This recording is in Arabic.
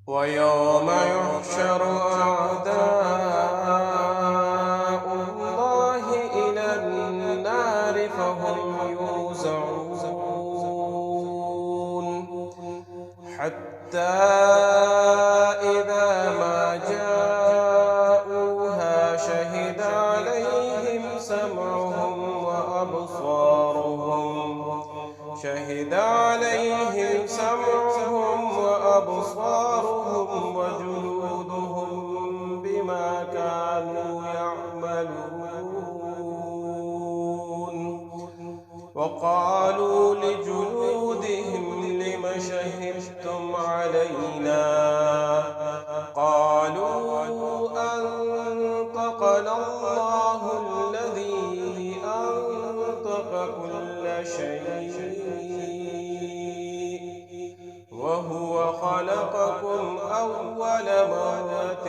ويوم يحشر أعداء الله إلى النار فهم يوزعون حتى إذا ما جاءوها شهد عليهم سمعهم وأبصارهم وجلودهم بما كانوا يعملون. وقالوا لجلودهم لم شهدتم علينا؟ قالوا أنطقنا الله الذي أنطق كل شيء وهو خلقكم أول مرة